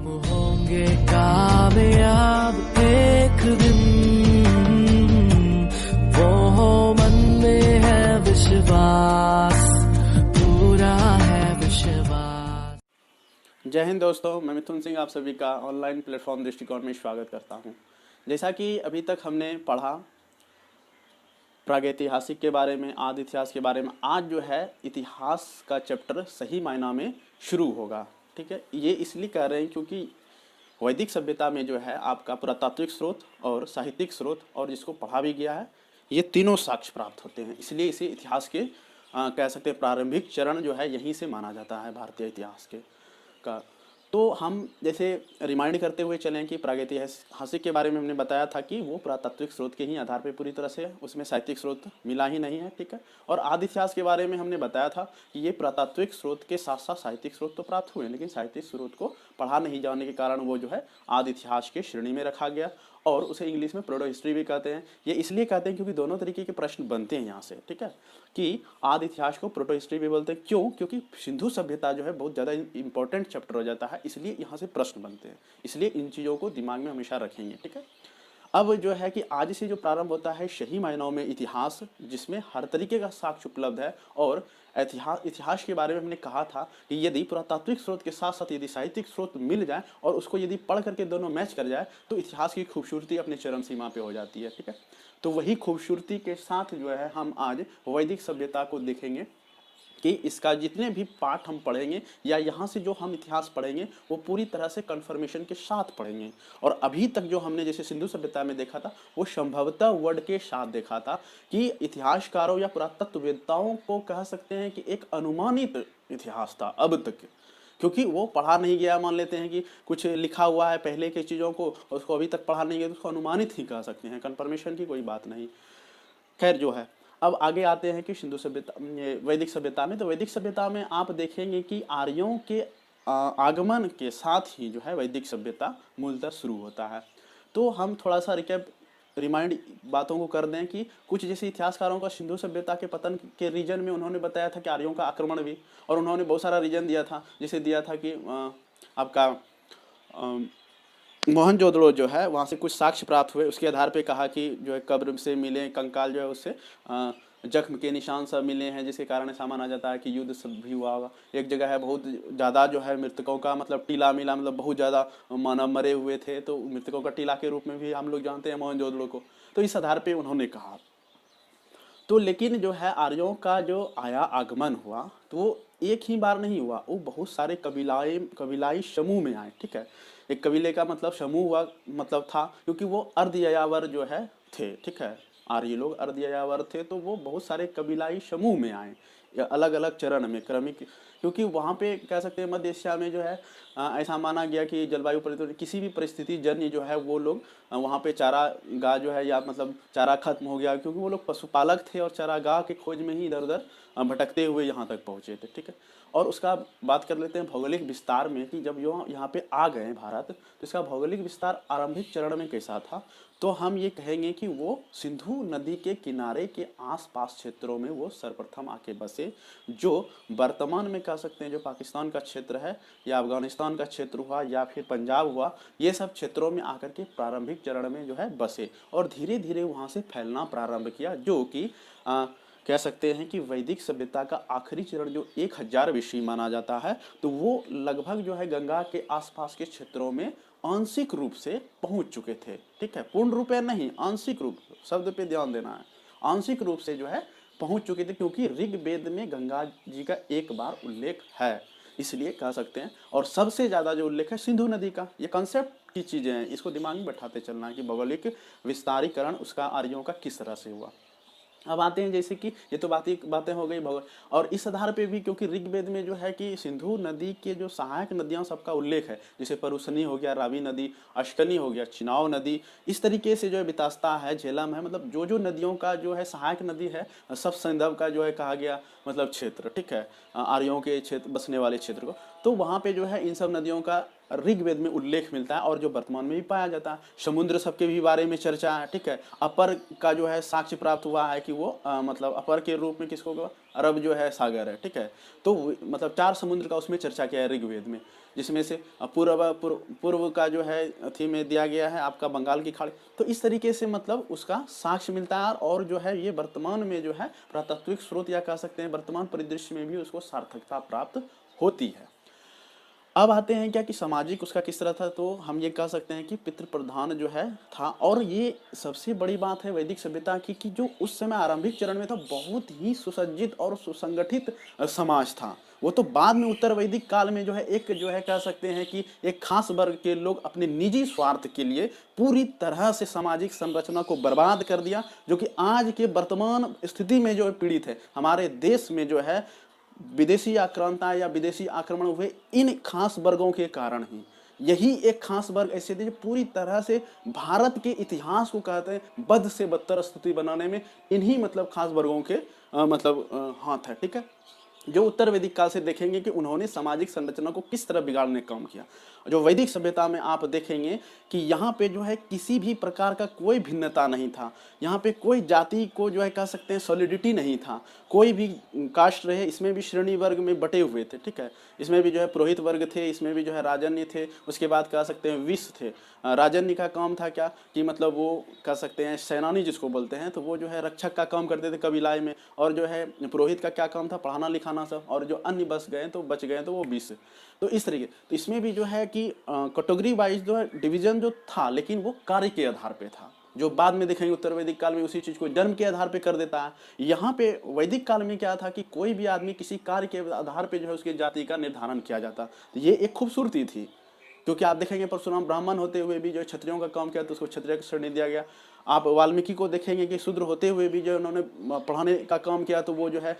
हम होंगे कामयाब एक दिन, वो मन में है विश्वास, पूरा है विश्वास। जय हिंद दोस्तों, मैं मिथुन सिंह आप सभी का ऑनलाइन प्लेटफॉर्म दृष्टिकोण में स्वागत करता हूं। जैसा कि अभी तक हमने पढ़ा प्रागैतिहासिक के बारे में, आदि इतिहास के बारे में, आज जो है इतिहास का चैप्टर सही मायना में शुरू होगा। ठीक है, ये इसलिए कह रहे हैं क्योंकि वैदिक सभ्यता में जो है आपका पुरातात्विक स्रोत और साहित्यिक स्रोत और जिसको पढ़ा भी गया है, ये तीनों साक्ष्य प्राप्त होते हैं। इसलिए इसे इतिहास के कह सकते हैं प्रारंभिक चरण जो है यहीं से माना जाता है भारतीय इतिहास के का। तो हम जैसे रिमाइंड करते हुए चलें कि प्रागैतिहासिक के बारे में हमने बताया था कि वो पुरातात्विक स्रोत के ही आधार पर पूरी तरह से, उसमें साहित्यिक स्रोत मिला ही नहीं है। ठीक है, और आदि इतिहास के बारे में हमने बताया था कि ये पुरातात्विक स्रोत के साथ साथ साहित्यिक स्रोत तो प्राप्त हुए, लेकिन साहित्यिक स्रोत को पढ़ा नहीं जाने के कारण वो जो है आदि इतिहास के श्रेणी में रखा गया, और उसे इंग्लिश में प्रोटो हिस्ट्री भी कहते हैं। ये इसलिए कहते हैं क्योंकि दोनों तरीके के प्रश्न बनते हैं यहाँ से। ठीक है, कि आदि इतिहास को प्रोटो हिस्ट्री भी बोलते हैं। क्यों? क्योंकि सिंधु सभ्यता जो है बहुत ज़्यादा इंपॉर्टेंट चैप्टर हो जाता है, इसलिए यहाँ से प्रश्न बनते हैं। इसलिए इन चीज़ों को दिमाग में हमेशा रखेंगे। ठीक है, अब जो है कि आज से जो प्रारंभ होता है सही मायनों में इतिहास, जिसमें हर तरीके का साक्ष्य उपलब्ध है। और इतिहास के बारे में हमने कहा था कि यदि पुरातात्विक स्रोत के साथ साथ यदि साहित्यिक स्रोत मिल जाए और उसको यदि पढ़ करके दोनों मैच कर जाए तो इतिहास की खूबसूरती अपने चरम सीमा पे हो जाती है। ठीक है, तो वही खूबसूरती के साथ जो है हम आज वैदिक सभ्यता को देखेंगे कि इसका जितने भी पाठ हम पढ़ेंगे या यहाँ से जो हम इतिहास पढ़ेंगे वो पूरी तरह से कन्फर्मेशन के साथ पढ़ेंगे। और अभी तक जो हमने जैसे सिंधु सभ्यता में देखा था वो संभवतः वर्ड के साथ देखा था कि इतिहासकारों या पुरातत्ववेत्ताओं को कह सकते हैं कि एक अनुमानित इतिहास था अब तक, क्योंकि वो पढ़ा नहीं गया। मान लेते हैं कि कुछ लिखा हुआ है पहले की चीज़ों को, उसको अभी तक पढ़ा नहीं गया तो उसको अनुमानित ही कह सकते हैं, कन्फर्मेशन की कोई बात नहीं। खैर जो है, अब आगे आते हैं कि सिंधु सभ्यता, वैदिक सभ्यता में। तो वैदिक सभ्यता में आप देखेंगे कि आर्यों के आगमन के साथ ही जो है वैदिक सभ्यता मूलतः शुरू होता है। तो हम थोड़ा सा रिमाइंड बातों को कर दें कि कुछ जैसे इतिहासकारों का सिंधु सभ्यता के पतन के रीजन में उन्होंने बताया था कि आर्यों का आक्रमण भी, और उन्होंने बहुत सारा रीजन दिया था। जैसे दिया था कि आपका मोहनजोदड़ो जो है वहाँ से कुछ साक्ष्य प्राप्त हुए, उसके आधार पे कहा कि जो है कब्र से मिले कंकाल जो है उससे जख्म के निशान सब मिले हैं, जिसके कारण ऐसा माना जाता है कि युद्ध सब भी हुआ होगा। एक जगह है बहुत ज़्यादा जो है मृतकों का मतलब टीला मिला, मतलब बहुत ज़्यादा मानव मरे हुए थे, तो मृतकों का टीला के रूप में भी हम लोग जानते हैं मोहनजोदड़ो को। तो इस आधार पर उन्होंने कहा। तो लेकिन जो है आर्यों का जो आगमन हुआ तो वो एक ही बार नहीं हुआ, वो बहुत सारे कबीलाई समूह में आए। ठीक है, एक कबीले का मतलब समूह हुआ, मतलब था, क्योंकि वो अर्ध यायावर जो है थे। ठीक है, आर्य लोग अर्ध यायावर थे, तो वो बहुत सारे कबीलाई समूह में आए अलग अलग चरण में, क्रमिक। क्योंकि वहाँ पे कह सकते हैं मध्य एशिया में जो है ऐसा माना गया कि जलवायु परिवर्तन किसी भी परिस्थिति जन्य जो है वो लोग वहाँ पे चारागाह जो है या मतलब चारा खत्म हो गया, क्योंकि वो लोग पशुपालक थे और चारागाह के खोज में ही इधर उधर भटकते हुए यहाँ तक पहुँचे थे। ठीक है, और उसका बात कर लेते हैं भौगोलिक विस्तार में कि जब यहाँ पे आ गए भारत तो इसका भौगोलिक विस्तार आरंभिक चरण में कैसा था। तो हम ये कहेंगे कि वो सिंधु नदी के किनारे के आसपास क्षेत्रों में वो सर्वप्रथम आके बसे, जो वर्तमान में कह सकते हैं जो पाकिस्तान का क्षेत्र है या अफगानिस्तान का क्षेत्र हुआ या फिर पंजाब हुआ, ये सब क्षेत्रों में आकर के प्रारंभिक चरण में जो है बसे और धीरे धीरे वहाँ से फैलना प्रारंभ किया, जो कि कह सकते हैं कि वैदिक सभ्यता का आखिरी चरण जो 1000 BC माना जाता है, तो वो लगभग जो है गंगा के आसपास के क्षेत्रों में आंशिक रूप से पहुंच चुके थे। ठीक है, पूर्ण रूप में नहीं, आंशिक रूप, शब्द पे ध्यान देना है, आंशिक रूप से जो है पहुंच चुके थे, क्योंकि ऋग्वेद में गंगा जी का एक बार उल्लेख है, इसलिए कह सकते हैं। और सबसे ज़्यादा जो उल्लेख है सिंधु नदी का। ये कंसेप्ट की चीज़ें हैं, इसको दिमाग में बैठाते चलना है कि भौगोलिक विस्तारीकरण उसका आर्यों का किस तरह से हुआ। अब आते हैं जैसे कि ये तो बातें हो गई भगवान, और इस आधार पे भी क्योंकि ऋग्वेद में जो है कि सिंधु नदी के जो सहायक नदियां सबका उल्लेख है, जैसे परुसनी हो गया, रावी नदी, अश्कनी हो गया, चिनाव नदी, इस तरीके से जो है बितास्ता है, झेलम है, मतलब जो जो नदियों का जो है सहायक नदी है सब संदर्भ का जो है कहा गया मतलब क्षेत्र। ठीक है, आर्यों के क्षेत्र बसने वाले क्षेत्र को, तो वहाँ पे जो है इन सब नदियों का ऋग्वेद में उल्लेख मिलता है और जो वर्तमान में भी पाया जाता है। समुद्र सबके भी बारे में चर्चा है। ठीक है, अपर का जो है साक्ष्य प्राप्त हुआ है कि वो मतलब अपर के रूप में किसको अरब जो है सागर है। ठीक है, तो मतलब 4 समुद्र का उसमें चर्चा किया है ऋग्वेद में। जिसमें से पूर्व का जो है अथी में दिया गया है आपका बंगाल की खाड़ी। तो इस तरीके से मतलब उसका साक्ष्य मिलता है, और जो है ये वर्तमान में जो है पुरातात्विक स्रोत या कह सकते हैं वर्तमान परिदृश्य में भी उसको सार्थकता प्राप्त होती है। अब आते हैं क्या कि सामाजिक उसका किस तरह था, तो हम ये कह सकते हैं कि पितृ प्रधान जो है था। और ये सबसे बड़ी बात है वैदिक सभ्यता की कि जो उस समय आरंभिक चरण में था बहुत ही सुसज्जित और सुसंगठित समाज था। वो तो बाद में उत्तर वैदिक काल में जो है एक जो है कह सकते हैं कि एक खास वर्ग के लोग अपने निजी स्वार्थ के लिए पूरी तरह से सामाजिक संरचना को बर्बाद कर दिया, जो कि आज के वर्तमान स्थिति में जो पीड़ित है हमारे देश में जो है विदेशी आक्रांता या विदेशी आक्रमण हुए इन खास वर्गों के कारण ही। यही एक खास वर्ग ऐसे थे जो पूरी तरह से भारत के इतिहास को कहते हैं बद से बदतर स्थिति बनाने में इन्हीं मतलब खास वर्गों के हाथ है। ठीक है, जो उत्तर वैदिक काल से देखेंगे कि उन्होंने सामाजिक संरचना को किस तरह बिगाड़ने का काम किया। जो वैदिक सभ्यता में आप देखेंगे कि यहाँ पे जो है किसी भी प्रकार का कोई भिन्नता नहीं था, यहाँ पे कोई जाति को जो है कह सकते हैं सॉलिडिटी नहीं था, कोई भी कास्ट रहे इसमें भी श्रेणी वर्ग में बटे हुए थे। ठीक है, इसमें भी जो है पुरोहित वर्ग थे, इसमें भी जो है राजन्य थे, उसके बाद कह सकते हैं विष थे। राजन्य का काम था क्या कि मतलब वो कह सकते हैं सेनानी जिसको बोलते हैं, तो वो जो है रक्षक का काम करते थे कबीलाई में, और जो है पुरोहित का क्या काम था पढ़ाना लिखाना सब, और जो अन्य बच गए तो वो विष। तो इस तरीके तो इसमें भी जो है कि कैटेगरी वाइज जो है डिवीजन जो था, लेकिन वो कार्य के आधार पे था, जो बाद में देखेंगे उत्तर वैदिक काल में उसी चीज को जन्म के आधार पे कर देता है। यहाँ पे वैदिक काल में क्या था कि कोई भी आदमी किसी कार्य के आधार पे जो है उसकी जाति का निर्धारण किया जाता। तो ये एक खूबसूरती थी, क्योंकि आप देखेंगे परशुराम ब्राह्मण होते हुए भी जो क्षत्रियों का काम किया तो उसको क्षत्रिय की श्रेणी दिया गया। आप वाल्मीकि को देखेंगे कि शूद्र होते हुए भी जो उन्होंने पढ़ाने का काम किया तो वो जो है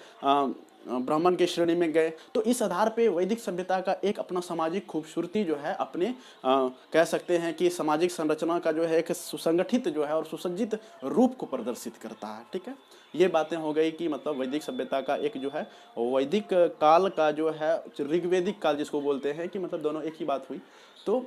ब्राह्मण की श्रेणी में गए। तो इस आधार पे वैदिक सभ्यता का एक अपना सामाजिक खूबसूरती जो है अपने कह सकते हैं कि सामाजिक संरचना का जो है एक सुसंगठित जो है और सुसज्जित रूप को प्रदर्शित करता है। ठीक है, ये बातें हो गई कि मतलब वैदिक सभ्यता का एक जो है वैदिक काल का जो है ऋग्वेदिक काल जिसको बोलते हैं कि मतलब दोनों एक ही बात हुई। तो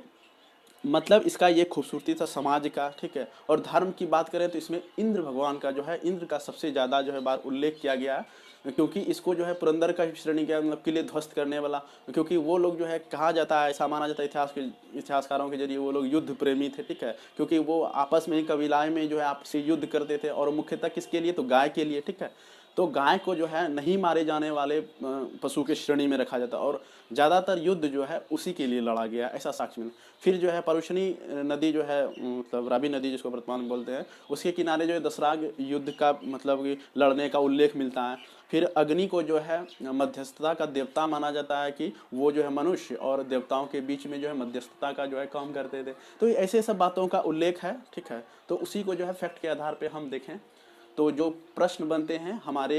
मतलब इसका ये खूबसूरती था समाज का। ठीक है, और धर्म की बात करें तो इसमें इंद्र भगवान का जो है इंद्र का सबसे ज़्यादा जो है बार उल्लेख किया गया है, क्योंकि इसको जो है पुरंदर का श्रेणी किया मतलब किले ध्वस्त करने वाला, क्योंकि वो लोग जो है कहा जाता है ऐसा माना जाता है इतिहासकारों के जरिए वो लोग युद्ध प्रेमी थे। ठीक है, क्योंकि वो आपस में ही कबीलाएं में जो है आपसी युद्ध करते थे, और मुख्यतः किसके लिए तो गाय के लिए। ठीक है, तो गाय को जो है नहीं मारे जाने वाले पशु के श्रेणी में रखा जाता, और ज़्यादातर युद्ध जो है उसी के लिए लड़ा गया, ऐसा साक्ष्य मिला। फिर जो है परुषणी नदी जो है मतलब रावी नदी जिसको वर्तमान में बोलते हैं, उसके किनारे जो है दशराग युद्ध का मतलब कि लड़ने का उल्लेख मिलता है। फिर अग्नि को जो है मध्यस्थता का देवता माना जाता है कि वो जो है मनुष्य और देवताओं के बीच में जो है मध्यस्थता का जो है काम करते थे। तो ऐसे सब बातों का उल्लेख है। ठीक है, तो उसी को जो है फैक्ट के आधार पर हम देखें तो जो प्रश्न बनते हैं हमारे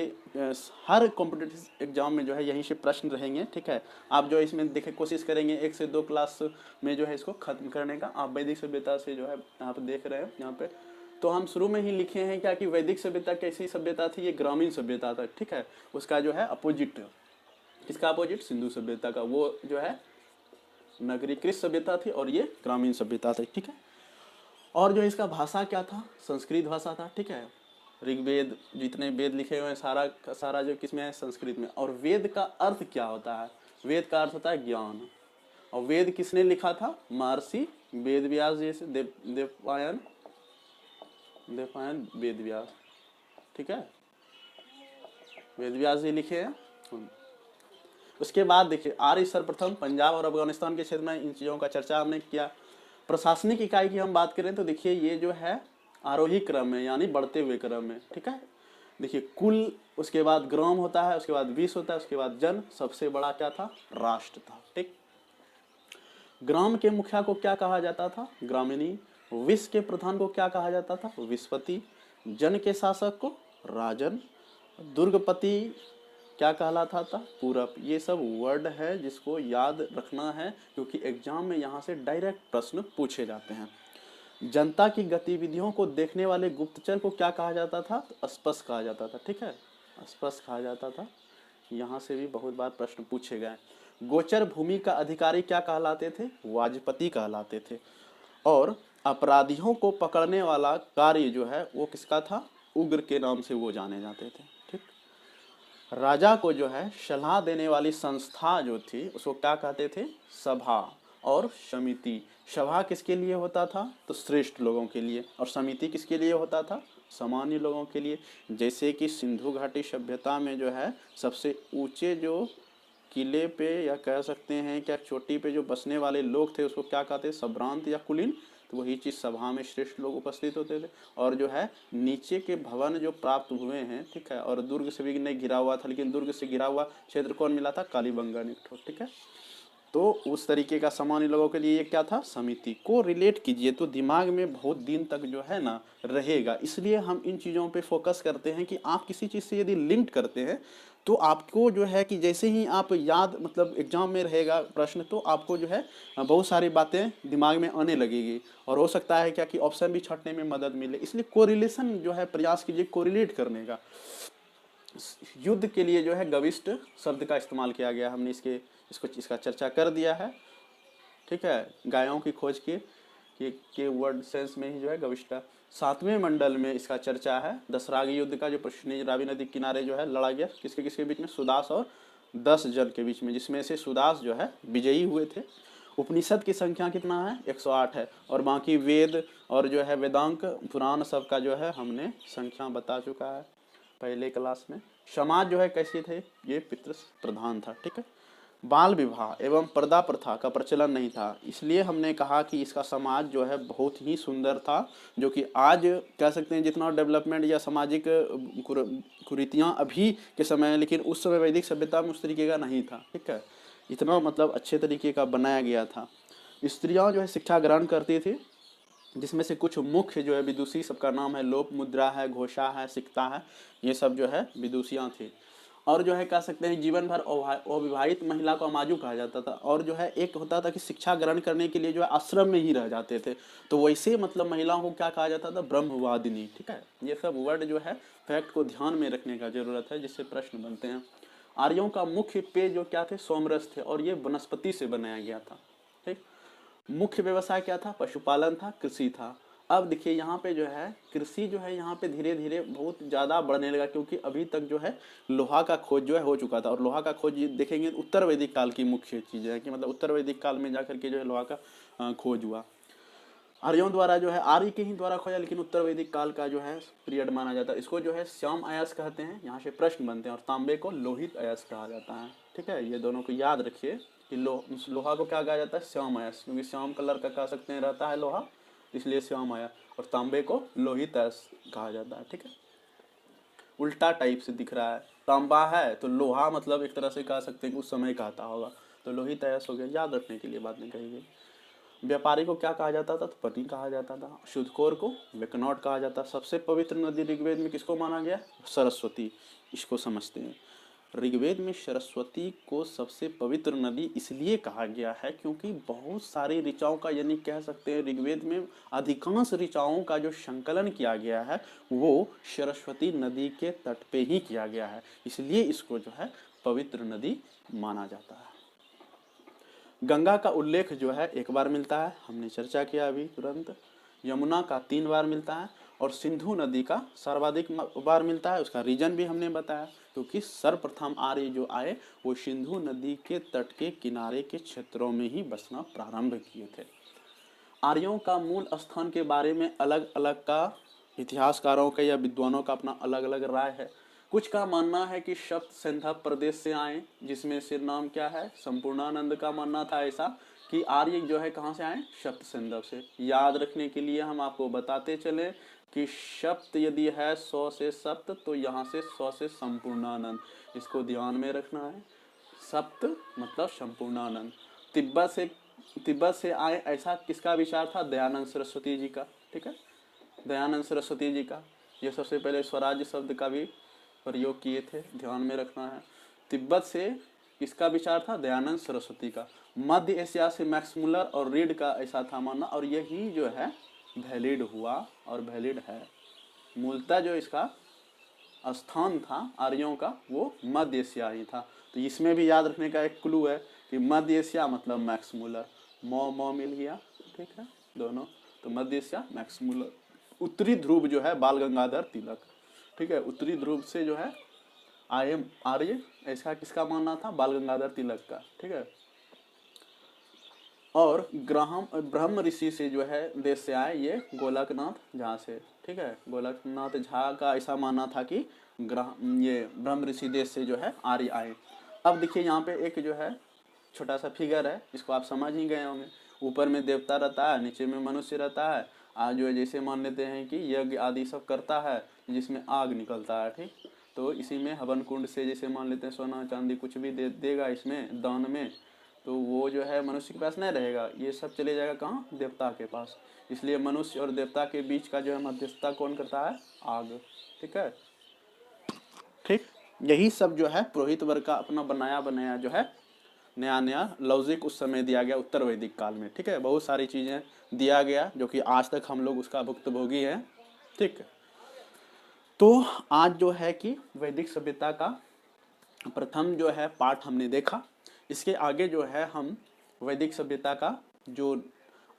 हर कॉम्पिटिटिव एग्जाम में जो है यहीं से प्रश्न रहेंगे। ठीक है, आप जो इसमें देखे कोशिश करेंगे 1 से 2 क्लास में जो है इसको खत्म करने का। आप वैदिक सभ्यता से जो है आप देख रहे हैं यहाँ पे, तो हम शुरू में ही लिखे हैं क्या कि वैदिक सभ्यता कैसी सभ्यता थी, ये ग्रामीण सभ्यता था। ठीक है, उसका जो है अपोजिट, इसका अपोजिट सिंधु सभ्यता का वो जो है नगरीकृत सभ्यता थी, और ये ग्रामीण सभ्यता थी। ठीक है, और जो इसका भाषा क्या था, संस्कृत भाषा था। ठीक है, ऋग्वेद जितने वेद लिखे हुए हैं सारा जो किसमें है, संस्कृत में। और वेद का अर्थ क्या होता है, वेद का अर्थ होता है ज्ञान। और वेद किसने लिखा था, महर्षि वेद व्यास जैसे देवपायन वेद व्यास। ठीक है, वेद व्यास जी लिखे हैं। उसके बाद देखिए आर्य सर्वप्रथम पंजाब और अफगानिस्तान के क्षेत्र में इन चीज़ों का चर्चा हमने किया। प्रशासनिक इकाई की हम बात करें तो देखिए ये जो है आरोही क्रम में यानी बढ़ते हुए क्रम में। ठीक है, देखिए कुल, उसके बाद ग्राम होता है, उसके बाद विश्व होता है, उसके बाद जन, सबसे बड़ा क्या था, राष्ट्र था। ठीक, ग्राम के मुखिया को क्या कहा जाता था, ग्रामीणी। विश्व के प्रधान को क्या कहा जाता था, विश्वपति। जन के शासक को राजन। दुर्गपति क्या कहलाता था, पूरब। ये सब वर्ड है जिसको याद रखना है, क्योंकि एग्जाम में यहाँ से डायरेक्ट प्रश्न पूछे जाते हैं। जनता की गतिविधियों को देखने वाले गुप्तचर को क्या कहा जाता था, तो स्पष्ट कहा जाता था। ठीक है, स्पष्ट कहा जाता था। यहाँ से भी बहुत बार प्रश्न पूछे गए। गोचर भूमि का अधिकारी क्या कहलाते थे, वाजपति कहलाते थे। और अपराधियों को पकड़ने वाला कार्य जो है वो किसका था, उग्र के नाम से वो जाने जाते थे। ठीक, राजा को जो है सलाह देने वाली संस्था जो थी उसको क्या कहते थे, सभा और समिति। सभा किसके लिए होता था, तो श्रेष्ठ लोगों के लिए, और समिति किसके लिए होता था, सामान्य लोगों के लिए। जैसे कि सिंधु घाटी सभ्यता में जो है सबसे ऊंचे जो किले पे या कह सकते हैं क्या चोटी पे जो बसने वाले लोग थे उसको क्या कहते, संभ्रांत या कुलीन। तो वही चीज़ सभा में श्रेष्ठ लोग उपस्थित होते थे। और जो है नीचे के भवन जो प्राप्त हुए हैं, ठीक है, और दुर्ग से भी नहीं घिरा हुआ था, लेकिन दुर्ग से घिरा हुआ क्षेत्र कौन मिला था, कालीबंगा निकटो, ठीक है। तो उस तरीके का सामान्य लोगों के लिए ये क्या था, समिति। को रिलेट कीजिए तो दिमाग में बहुत दिन तक जो है ना रहेगा। इसलिए हम इन चीज़ों पे फोकस करते हैं कि आप किसी चीज़ से यदि लिंक्ड करते हैं तो आपको जो है कि जैसे ही आप याद, मतलब एग्जाम में रहेगा प्रश्न, तो आपको जो है बहुत सारी बातें दिमाग में आने लगेगी, और हो सकता है क्या कि ऑप्शन भी छंटने में मदद मिले। इसलिए कोरिलेशन जो है प्रयास कीजिए कोरिलेट करने का। युद्ध के लिए जो है गविष्ट शब्द का इस्तेमाल किया गया, हमने इसका चर्चा कर दिया है, ठीक है। गायों की खोज के वर्ड सेंस में ही जो है गविष्टा। 7वें मंडल में इसका चर्चा है। दशरागी युद्ध का जो प्रश्न रावी नदी किनारे जो है लड़ा गया, किसके किसके बीच में, सुदास और 10 जन के बीच में, जिसमें से सुदास जो है विजयी हुए थे। उपनिषद की संख्या कितना है, 108 है, और बाकी वेद और जो है वेदांग पुराण सब का जो है हमने संख्या बता चुका है पहले क्लास में। समाज जो है कैसे थे, ये पितृ प्रधान था, ठीक है। बाल विवाह एवं पर्दा प्रथा का प्रचलन नहीं था, इसलिए हमने कहा कि इसका समाज जो है बहुत ही सुंदर था, जो कि आज कह सकते हैं जितना डेवलपमेंट या सामाजिक कुरीतियाँ अभी के समय है, लेकिन उस समय वैदिक सभ्यता में उस तरीके का नहीं था, ठीक है। इतना मतलब अच्छे तरीके का बनाया गया था। स्त्रियाँ जो है शिक्षा ग्रहण करती थी, जिसमें से कुछ मुख्य जो है विदुषी, सबका नाम है लोप मुद्रा है, घोषा है, सिकता है, ये सब जो है विदुषियाँ थी। और जो है कह सकते हैं जीवन भर अविवाहित महिला को अमाजू कहा जाता था। और जो है एक होता था कि शिक्षा ग्रहण करने के लिए जो है आश्रम में ही रह जाते थे, तो वैसे मतलब महिलाओं को क्या कहा जाता था, ब्रह्मवादिनी, ठीक है। ये सब वर्ड जो है फैक्ट को ध्यान में रखने का जरूरत है, जिससे प्रश्न बनते हैं। आर्यों का मुख्य पेय जो क्या थे, सोमरस थे, और ये वनस्पति से बनाया गया था, ठीक। मुख्य व्यवसाय क्या था, पशुपालन था, कृषि था। अब देखिए यहाँ पे जो है कृषि जो है यहाँ पे धीरे धीरे बहुत ज़्यादा बढ़ने लगा, क्योंकि अभी तक जो है लोहा का खोज जो है हो चुका था। और लोहा का खोज देखेंगे उत्तर वैदिक काल की मुख्य चीज़ है, कि मतलब उत्तर वैदिक काल में जाकर के जो है लोहा का खोज हुआ। आर्यों द्वारा जो है, आर्य के ही द्वारा खोजा, लेकिन उत्तर वैदिक काल का जो है पीरियड माना जाता है। इसको जो है श्याम अयस कहते हैं, यहाँ से प्रश्न बनते हैं। और तांबे को लोहित अयस कहा जाता है, ठीक है। ये दोनों को याद रखिए कि लोहा को क्या कहा जाता है, श्याम अयस, क्योंकि श्याम कलर का कह सकते हैं रहता है लोहा, इसलिए श्याम आया। और तांबे को लोहित अयस कहा जाता है, ठीक है। उल्टा टाइप से दिख रहा है, तांबा है तो लोहा मतलब एक तरह से कह सकते हैं कि उस समय कहता होगा, तो लोहित अयस हो गया, याद रखने के लिए बात नहीं कही गई। व्यापारी को क्या कहा जाता था, तो पति कहा जाता था। शुद्धकोर को वेकनॉट कहा जाता। सबसे पवित्र नदी ऋग्वेद में किसको माना गया, सरस्वती। इसको समझते हैं, ऋग्वेद में सरस्वती को सबसे पवित्र नदी इसलिए कहा गया है क्योंकि बहुत सारी ऋचाओं का, यानी कह सकते हैं ऋग्वेद में अधिकांश ऋचाओं का जो संकलन किया गया है वो सरस्वती नदी के तट पे ही किया गया है, इसलिए इसको जो है पवित्र नदी माना जाता है। गंगा का उल्लेख जो है एक बार मिलता है, हमने चर्चा किया अभी तुरंत। यमुना का 3 बार मिलता है, और सिंधु नदी का सर्वाधिक बार मिलता है। उसका रीजन भी हमने बताया, क्योंकि सर्वप्रथम आर्य जो आए वो सिंधु नदी के तट के किनारे के क्षेत्रों में ही बसना प्रारंभ किए थे। आर्यों का मूल स्थान के बारे में अलग अलग का इतिहासकारों का या विद्वानों का अपना अलग अलग राय है। कुछ का मानना है कि सप्त सिंध प्रदेश से आए, जिसमें सिर नाम क्या है, संपूर्णानंद का मानना था ऐसा कि आर्य जो है कहाँ से आए, सप्त सिंधव से। याद रखने के लिए हम आपको बताते चले कि सप्त यदि है 100 से सप्त, तो यहाँ से 100 से संपूर्णानंद, इसको ध्यान में रखना है। सप्त मतलब संपूर्णानंद। तिब्बत से आए ऐसा किसका विचार था, दयानंद सरस्वती जी का, ठीक है, दयानंद सरस्वती जी का। ये सबसे पहले स्वराज्य शब्द का भी प्रयोग किए थे, ध्यान में रखना है। तिब्बत से किसका विचार था, दयानंद सरस्वती का। मध्य एशिया से मैक्स मुलर और रीड का ऐसा था मानना, और यही जो है वैलिड हुआ और वैलिड है। मूलतः जो इसका स्थान था आर्यों का वो मध्य एशिया ही था। तो इसमें भी याद रखने का एक क्लू है कि मध्य एशिया मतलब मैक्स मुलर, मो मिल गया, ठीक है दोनों, तो मध्य एशिया मैक्स मुलर। उत्तरी ध्रुव जो है बाल गंगाधर तिलक, ठीक है, उत्तरी ध्रुव से जो है आर्य, ऐसा किसका मानना था? बाल गंगाधर तिलक का। ठीक है। और ब्रह्म ऋषि से जो है देश से आए ये गोलकनाथ झा से। ठीक है। गोलकनाथ झा का ऐसा मानना था कि ये ब्रह्म ऋषि देश से जो है आर्य आए। अब देखिए यहाँ पे एक जो है छोटा सा फिगर है, इसको आप समझ ही गए होंगे। ऊपर में देवता रहता है, नीचे में मनुष्य रहता है। आज जो है जैसे मान लेते हैं कि यज्ञ आदि सब करता है जिसमें आग निकलता है। ठीक। तो इसी में हवन कुंड से जैसे मान लेते हैं सोना चांदी कुछ भी देगा इसमें दान में, तो वो जो है मनुष्य के पास नहीं रहेगा, ये सब चले जाएगा कहाँ? देवता के पास। इसलिए मनुष्य और देवता के बीच का जो है मध्यस्थता कौन करता है? आग। ठीक है। ठीक। यही सब जो है पुरोहित वर्ग का अपना बनाया जो है नया लॉजिक उस समय दिया गया उत्तर वैदिक काल में। ठीक है। बहुत सारी चीज़ें दिया गया जो कि आज तक हम लोग उसका भुक्तभोगी हैं। ठीक। तो आज जो है कि वैदिक सभ्यता का प्रथम जो है पाठ हमने देखा। इसके आगे जो है हम वैदिक सभ्यता का जो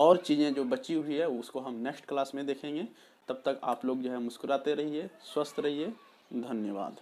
और चीज़ें जो बची हुई है उसको हम नेक्स्ट क्लास में देखेंगे। तब तक आप लोग जो है मुस्कुराते रहिए, स्वस्थ रहिए। धन्यवाद।